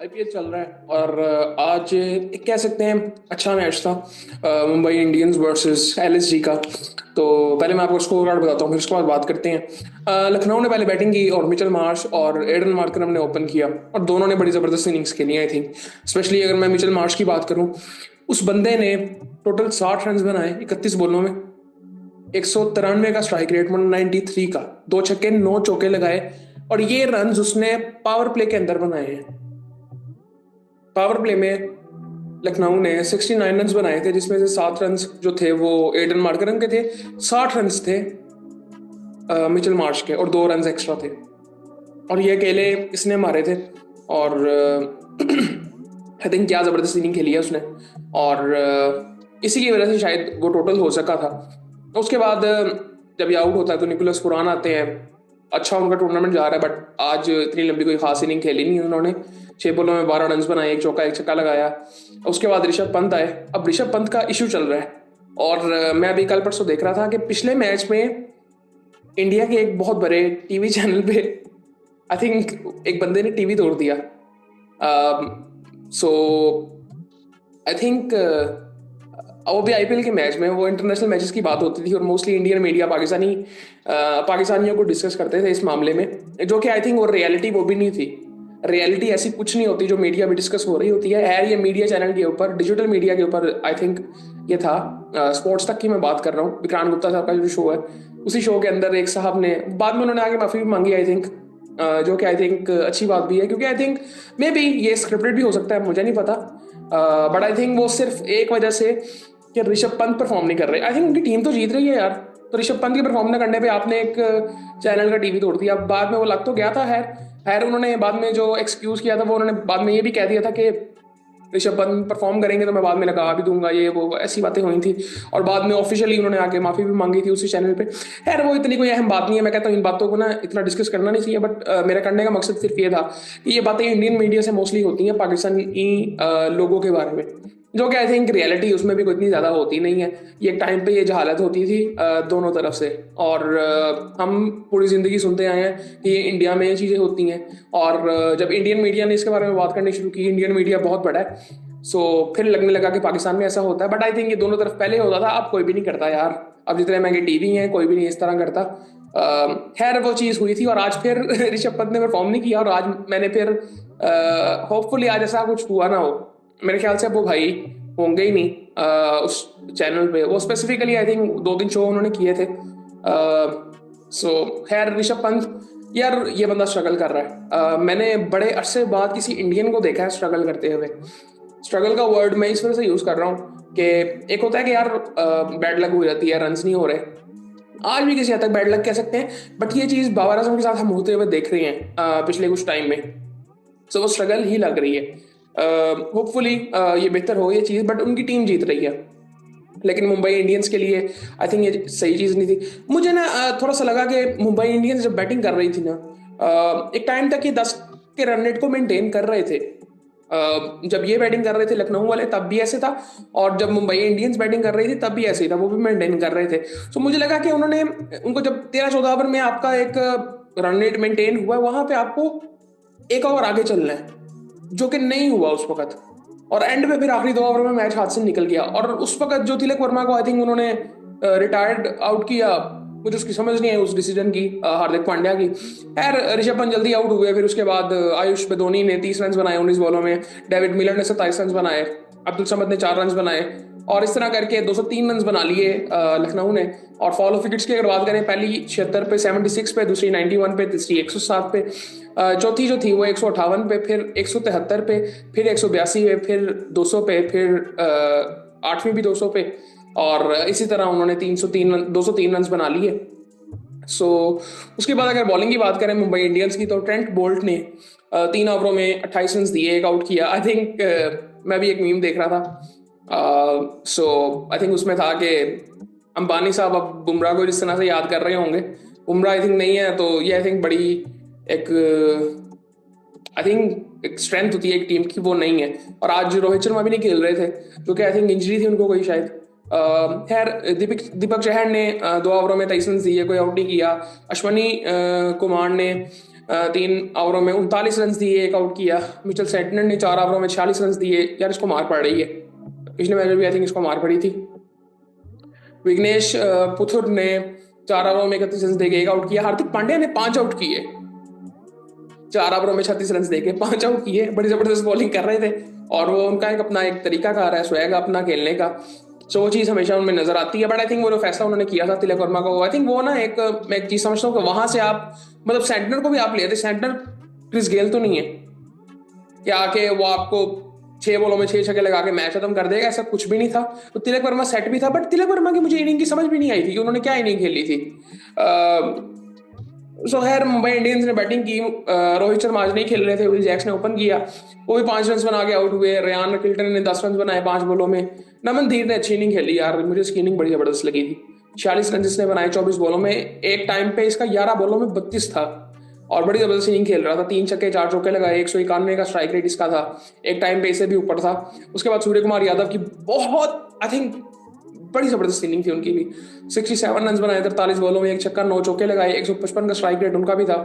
IPL चल रहा है और आज एक कह सकते हैं अच्छा मैच था। मुंबई इंडियंस वर्सेस एलएसजी का। तो पहले मैं आपको स्कोर कार्ड बताता हूँ, फिर उसके बाद बात करते हैं। लखनऊ ने पहले बैटिंग की और मिचेल मार्श और एडन मार्करम ने ओपन किया और दोनों ने बड़ी ज़बरदस्त इनिंग्स खेली आई थिंक। स्पेशली अगर मैं मिचेल मार्श की बात करूँ, उस बंदे ने टोटल 60 रन बनाए 31 बॉलों में। 193 का स्ट्राइक रेट, 193 का, 2 छक्के 9 चौके लगाए। और ये रन उसने पावर प्ले के अंदर बनाए हैं। पावर प्ले में लखनऊ ने 69 रन बनाए थे, जिसमें से 7 रन जो थे वो एडन मार्करम के थे। 60 रन थे मिचेल मार्श के, और 2 रन एक्स्ट्रा थे। और ये अकेले इसने मारे थे। और आई थिंक क्या जबरदस्त इनिंग खेली है उसने। और इसी की वजह से शायद वो टोटल हो सका था। उसके बाद जब ये आउट होता है तो निकोलस पुरान आते हैं। अच्छा उनका टूर्नामेंट जा रहा है, बट आज इतनी लंबी कोई खास इनिंग खेली नहीं उन्होंने। 6 बॉलों में 12 रन बनाए, एक चौका एक छक्का लगाया। उसके बाद ऋषभ पंत आए। अब ऋषभ पंत का इशू चल रहा है। और मैं अभी कल परसों देख रहा था कि पिछले मैच में इंडिया के एक बहुत बड़े टीवी चैनल पे आई थिंक एक बंदे ने टीवी तोड़ दिया। सो आई थिंक वो भी आईपीएल के मैच में, वो इंटरनेशनल मैचेस की बात होती थी और मोस्टली इंडियन मीडिया पाकिस्तानियों को डिस्कस करते थे इस मामले में, जो कि आई थिंक वो रियलिटी वो भी नहीं थी। रियलिटी ऐसी कुछ नहीं होती जो मीडिया में डिस्कस हो रही होती है। ये मीडिया चैनल के ऊपर, डिजिटल मीडिया के ऊपर आई थिंक ये था। स्पोर्ट्स तक की मैं बात कर रहा हूँ, विक्रांत गुप्ता साहब का जो शो है, उसी शो के अंदर एक साहब ने बाद में उन्होंने आगे माफी भी मांगी आई थिंक। जो कि आई थिंक अच्छी बात भी है, क्योंकि आई थिंक मे बी ये स्क्रिप्टेड भी हो सकता है, मुझे नहीं पता। बट आई थिंक वो सिर्फ एक वजह से कि ऋषभ पंत परफॉर्म नहीं कर रहे। आई थिंक उनकी टीम तो जीत रही है यार, तो ऋषभ पंत की परफॉर्म ना करने पे आपने एक चैनल का टीवी तोड़ दिया। बाद में वो लग तो गया था। खैर उन्होंने बाद में जो एक्सक्यूज किया था, वो उन्होंने बाद में ये भी कह दिया था कि ऋषभ पंत परफॉर्म करेंगे तो मैं बाद में लगा भी दूंगा, ये वो ऐसी बातें हुई थी। और बाद में ऑफिशियली उन्होंने आके माफी भी मांगी थी उसी चैनल पे। खैर वो इतनी कोई अहम बात नहीं है, मैं कहता हूँ इन बातों को ना इतना डिस्कस करना नहीं चाहिए। बट मेरा करने का मकसद सिर्फ ये था कि ये बातें इंडियन मीडिया से मोस्टली होती हैं पाकिस्तानी लोगों के बारे में, जो कि आई थिंक रियलिटी उसमें भी कोई इतनी ज़्यादा होती नहीं है। ये एक टाइम पे ये जहालत होती थी दोनों तरफ से। और हम पूरी ज़िंदगी सुनते आए हैं कि ये इंडिया में ये चीज़ें होती हैं। और जब इंडियन मीडिया ने इसके बारे में बात करनी शुरू की, इंडियन मीडिया बहुत बड़ा है, सो फिर लगने लगा कि पाकिस्तान में ऐसा होता है। बट आई थिंक ये दोनों तरफ पहले होता था, अब कोई भी नहीं करता यार। अब जितने महंगे टीवी हैं कोई भी नहीं इस तरह करता। खैर वो चीज़ हुई थी और आज फिर ऋषभ पंत ने परफॉर्म नहीं किया। और आज मैंने फिर होपफुली आज ऐसा कुछ हुआ ना हो। मेरे ख्याल से अब वो भाई होंगे ही नहीं उस चैनल पे। वो स्पेसिफिकली आई थिंक 2 दिन शो उन्होंने किए थे। सो खैर ऋषभ पंत यार ये बंदा स्ट्रगल कर रहा है। मैंने बड़े अरसे बाद किसी इंडियन को देखा है स्ट्रगल करते हुए। स्ट्रगल का वर्ड मैं इस वजह से यूज कर रहा हूँ कि एक होता है कि यार बैड लक हो जाती है, रन्स नहीं हो रहे। आज भी किसी हद तक बैड लक कह सकते हैं, बट ये चीज बाबर आजम के साथ हम होते हुए देख रहे हैं पिछले कुछ टाइम में। सो वो स्ट्रगल ही लग रही है। होपफुली ये बेहतर हो ये चीज, बट उनकी टीम जीत रही है। लेकिन मुंबई इंडियंस के लिए आई थिंक ये सही चीज नहीं थी। मुझे ना थोड़ा सा लगा कि मुंबई इंडियंस जब बैटिंग कर रही थी ना, एक टाइम तक ये 10 के रन रेट को मेंटेन कर रहे थे। जब ये बैटिंग कर रहे थे लखनऊ वाले तब भी ऐसे था, और जब मुंबई इंडियंस बैटिंग कर रही थी तब भी ऐसे ही था, वो भी मेंटेन कर रहे थे। तो मुझे लगा कि उन्होंने उनको जब 13-14 ओवर में आपका एक रन रेट मेंटेन हुआ है, वहां पे आपको एक ओवर आगे चलना है, जो कि नहीं हुआ उस वक्त। और एंड में फिर आखिरी 2 ओवर में मैच हाथ से निकल गया। और उस वक्त जो तिलक वर्मा को आई थिंक उन्होंने रिटायर्ड आउट किया, मुझे उसकी समझ नहीं आई उस डिसीजन की, हार्दिक पांड्या की। खैर ऋषभ पंत जल्दी आउट हुए। फिर उसके बाद आयुष बेदोनी ने 30 रन बनाए 19 बॉलों में, डेविड मिलर ने 27 रन बनाए, अब्दुल समद ने 4 रन बनाए। और इस तरह करके 203 रन बना लिए लखनऊ ने। और फॉल ऑफ विकेट्स की अगर बात करें, पहली 76 पे, 76 पे, दूसरी 91 पे, तीसरी 107 पे, चौथी जो थी वो 158 पे, फिर 173 पे, फिर 182 पे, फिर 200 पे, फिर आठवीं भी 200 पे। और इसी तरह उन्होंने 203 रन बना लिए। सो उसके बाद अगर बॉलिंग की बात करें मुंबई इंडियंस की, तो ट्रेंट बोल्ट ने 3 ओवरों में 28 रन दिए, एक आउट किया। आई थिंक मैं भी एक मीम देख रहा था। सो आई थिंक उसमें था कि अंबानी साहब अब बुमराह को जिस तरह से याद कर रहे होंगे, बुमराह आई थिंक नहीं है, तो ये आई थिंक बड़ी एक आई थिंक एक स्ट्रेंथ होती है एक टीम की, वो नहीं है। और आज रोहित शर्मा भी नहीं खेल रहे थे, जो कि आई थिंक इंजरी थी उनको कोई शायद। खैर दीपक चहर ने 2 ओवरों में 23 रन दिए, कोई आउट नहीं किया। अश्वनी कुमार ने 3 ओवरों में 39 रन दिए, एक आउट किया। मिचेल सेंटनर ने 4 ओवरों में 46 रन दिए। यार इसको मार पड़ रही है, पिछले मैच में भी आई थिंक इसको मार पड़ी थी। विघ्नेश पुथुर ने 4 ओवरों में 31 रन देके एक आउट किया। हार्दिक पांड्या ने 5 आउट किए, 4 ओवरों में 36 रन देके 5 आउट किए। बड़ी जबरदस्त बॉलिंग कर रहे थे और वो उनका एक अपना एक तरीका कार है, स्वैग अपना खेलने का। सो वो चीज़ हमेशा उनमें नजर आती है। बट आई थिंक वो जो फैसला उन्होंने किया था तिलक वर्मा को, आई थिंक वो ना एक, मैं एक चीज समझता हूँ कि वहां से आप मतलब सेंटनर को भी आप ले थे। सेंटनर क्रिस गेल तो नहीं है कि आके वो आपको 6 बॉलों में 6 छक्के लगा के मैच खत्म कर देगा, ऐसा कुछ भी नहीं था। तो तिलक वर्मा सेट भी था, बट तिलक वर्मा की मुझे इनिंग की समझ भी नहीं आई थी कि उन्होंने क्या इनिंग खेली थी। सो खैर मुंबई इंडियंस ने बैटिंग की। रोहित शर्मा आज नहीं खेल रहे थे, विल जैक्स ने ओपन किया, वो भी 5 रन बना के आउट हुए। रेयान किल्टन ने 10 रन बनाए 5 बॉलों में। नमन धीर ने अच्छी इनिंग खेली यार, मुझे इसकी इनिंग बड़ी जबरदस्त लगी थी। 46 रन जिसने बनाए 24 बॉलों में। एक टाइम पे इसका 11 बॉलों में 32 था और बड़ी जबरदस्त इनिंग खेल रहा था। 3 छक्के 4 चौके लगाए, 191 का स्ट्राइक रेट इसका था। एक टाइम पे इससे भी ऊपर था। उसके बाद सूर्य कुमार यादव की बहुत आई थिंक बड़ी जबरदस्त इनिंग थी उनकी भी। 67 रन बनाए 43 बॉलों में, 1 छक्का 9 चौके लगाए, 155 का स्ट्राइक रेट उनका भी था।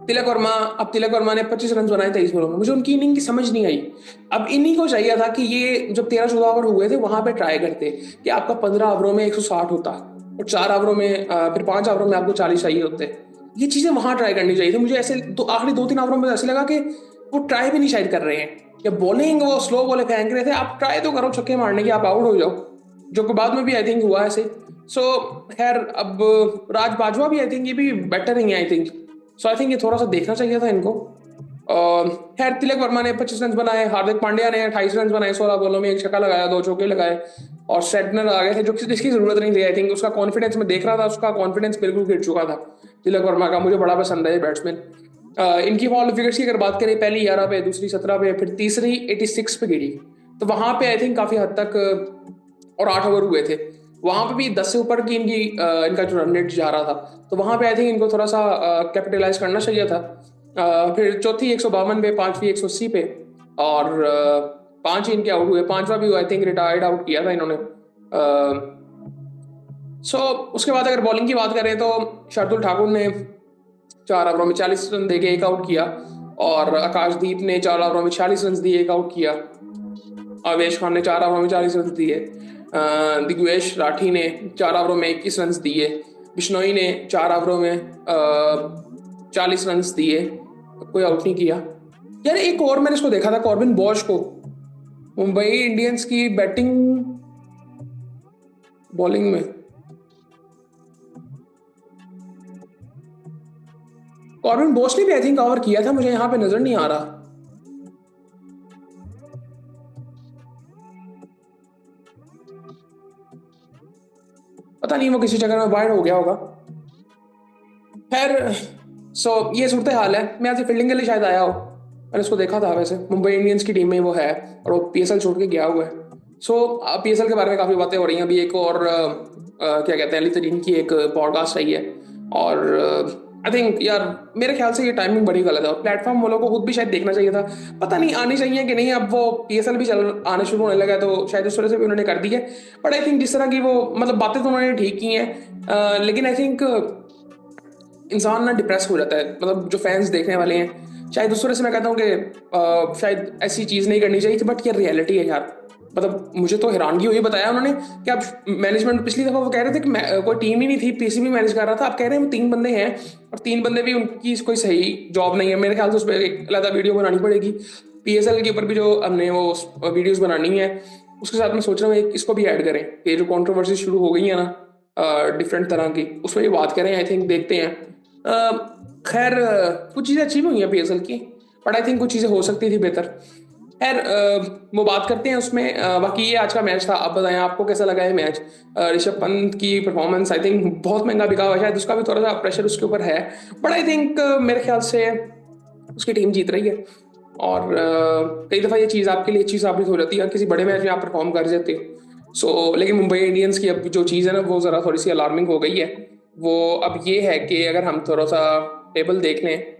तिलक वर्मा ने 25 रन बनाए 23 बॉलों में। मुझे उनकी इनिंग की समझ नहीं आई। अब इन्हीं को चाहिए था कि ये जब 13-14 ओवर हुए थे वहां पे ट्राई करते कि आपका 15 ओवरों में 160 होता और 4 ओवरों में फिर 5 ओवरों में आपको 40 चाहिए होते। ये चीजें वहां ट्राई करनी चाहिए थी। मुझे ऐसे तो आखिरी 2-3 ओवरों में ऐसे लगा कि वो ट्राई भी नहीं शायद कर रहे हैं, या बॉलिंग वो स्लो बॉल फेंक रहे थे। आप ट्राई तो करो छक्के मारने की, आप आउट हो जाओ, जो कि बाद में भी आई थिंक हुआ ऐसे। सो खैर अब राज बाजवा भी आई थिंक ये भी बेटर नहीं है I think. So I think ये थोड़ा सा देखना चाहिए था इनको। खैर तिलक वर्मा ने 25 रन बनाए, हार्दिक पांड्या ने 28 रन बनाए 16 बॉलों में, 1 छक्का लगाया 2 चौके लगाए और सेटनर आ गए थे जो जिसकी जरूरत नहीं थी। आई थिंक उसका कॉन्फिडेंस मैं देख रहा था, उसका कॉन्फिडेंस बिल्कुल गिर चुका था तिलक वर्मा का। मुझे बड़ा पसंद है ये बैट्समैन। इनकी फॉल विकेट्स की अगर बात करें, पहली 11 पे, दूसरी 17 पे, फिर तीसरी 86 पे गिरी। तो वहां पे आई थिंक काफी हद तक और 8 ओवर हुए थे, वहां पे भी 10 से ऊपर की इनका जो रन रेट जा रहा था। तो वहां पे आई थिंक इनको थोड़ा सा कैपिटलाइज करना चाहिए था। फिर चौथी 152 पे, पांचवी 180 पे और 5 ही इनके आउट हुए। पांचवा भी आई थिंक रिटायर्ड आउट किया था इन्होंने। सो उसके बाद अगर बॉलिंग की बात करें तो शार्दुल ठाकुर ने 4 ओवरों में 40 रन देके एक आउट किया और आकाशदीप ने 4 ओवरों में 46 रन दिए एक आउट किया। आवेश खान ने 4 ओवरों में 40 रन दिए। दिग्वेश राठी ने 4 ओवरों में 21 रन दिए। बिश्नोई ने 4 ओवरों में 40 रन दिए, कोई आउट नहीं किया। यार एक और मैंने इसको देखा था, कॉर्बिन बॉश को, मुंबई इंडियंस की बैटिंग बॉलिंग में। कॉर्बिन बॉश ने भी आई थिंक कवर किया था, मुझे यहाँ पे नजर नहीं आ रहा। पता नहीं वो किसी जगह में बाहर हो गया होगा। खैर सो ये सूरत हाल है। मैं आज फील्डिंग के लिए शायद आया हो, मैंने उसको देखा था। वैसे मुंबई इंडियंस की टीम में वो है और वो पीएसएल छोड़ के गया हुआ है। सो पीएसएल के बारे में काफ़ी बातें हो रही हैं। अभी एक और क्या कहते हैं, अली तरीन की एक पॉडकास्ट आई है और आई थिंक यार मेरे ख्याल से ये टाइमिंग बड़ी गलत है और प्लेटफॉर्म वालों को खुद भी शायद देखना चाहिए था। पता नहीं आनी चाहिए कि नहीं, अब वो पीएसएल भी चल आने शुरू होने लगा तो शायद उस वजह से भी उन्होंने कर दी है। बट आई थिंक जिस तरह की वो मतलब बातें तो उन्होंने ठीक की हैं, लेकिन आई थिंक इंसान ना डिप्रेस हो जाता है, मतलब जो फैंस देखने वाले हैं। शायद उस वजह से मैं कहता हूँ कि शायद ऐसी चीज़ नहीं करनी चाहिए थी, बट ये रियलिटी है यार। मतलब मुझे तो हैरानगी हुई, बताया उन्होंने कि अब मैनेजमेंट पिछली दफा वो कह रहे थे कि कोई टीम ही नहीं थी, पीसीबी मैनेज कर रहा था। अब कह रहे हैं 3 बंदे हैं और 3 बंदे भी उनकी कोई सही जॉब नहीं है। मेरे ख्याल से उस पर एक अलग वीडियो बनानी पड़ेगी। पीएसएल के ऊपर भी जो हमने वो वीडियोस बनानी है, उसके साथ मैं सोच रहा हूँ इसको भी ऐड करें। ये जो कॉन्ट्रोवर्सी शुरू हो गई है ना डिफरेंट तरह की, उसमें भी बात करें। आई थिंक देखते हैं। खैर कुछ चीज़ें अच्छी भी हुई हैं पीएसएल की, बट आई थिंक कुछ चीज़ें हो सकती थी बेहतर। खैर वो बात करते हैं उसमें। बाकी ये आज का मैच था। आप बताएं आपको कैसा लगा ये मैच। ऋषभ पंत की परफॉर्मेंस आई थिंक बहुत महंगा बिका हुआ है, शायद उसका भी थोड़ा सा प्रेशर उसके ऊपर है। बट आई थिंक मेरे ख्याल से उसकी टीम जीत रही है और कई दफ़ा ये चीज़ आपके लिए अच्छी साबित हो जाती है, किसी बड़े मैच में आप परफॉर्म कर जाते हो। सो लेकिन मुंबई इंडियंस की अब जो चीज़ है ना वो ज़रा थोड़ी सी अलार्मिंग हो गई है। वो अब ये है कि अगर हम थोड़ा सा टेबल देख लें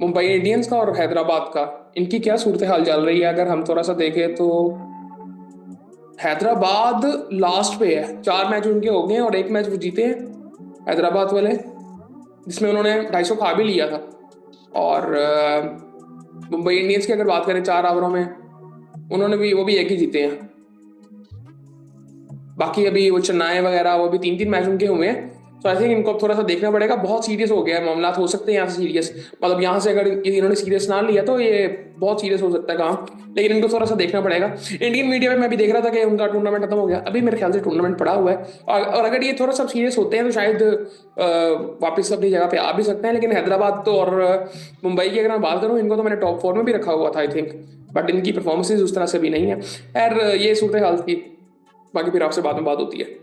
मुंबई इंडियंस का और हैदराबाद का, इनकी क्या सूरत हाल चल रही है अगर हम थोड़ा सा देखें तो हैदराबाद लास्ट पे है। 4 मैच उनके हो गए हैं और 1 मैच वो जीते हैं हैदराबाद वाले। जिसमें उन्होंने 250 खा भी लिया था। और मुंबई इंडियंस की अगर बात करें 4 ओवरों में, उन्होंने भी वो भी एक ही जीते हैं। बाकी अभी वो चेन्नई वगैरह वो भी 3-3 मैच उनके हुए हैं। तो आई थिंक इनको अब थोड़ा सा देखना पड़ेगा, बहुत सीरियस हो गया है मामला, हो सकते हैं यहाँ से सीरियस, मतलब यहाँ से अगर इन्होंने सीरियस ना लिया तो ये बहुत सीरियस हो सकता है काम, लेकिन इनको थोड़ा सा देखना पड़ेगा। इंडियन मीडिया में मैं भी देख रहा था कि उनका टूर्नामेंट खत्म हो गया, अभी मेरे ख्याल से टूर्नामेंट पड़ा हुआ है, और अगर ये थोड़ा सा सीरियस होते हैं तो शायद वापस अपनी जगह पे आ भी सकते हैं। लेकिन हैदराबाद तो और मुंबई की अगर मैं बात करूँ, इनको तो मैंने टॉप 4 में भी रखा हुआ था आई थिंक, बट इनकी परफॉर्मेंसेज उस तरह से भी नहीं है। खैर ये सूरत हाल थी, बाकी फिर आपसे बाद में बात होती है।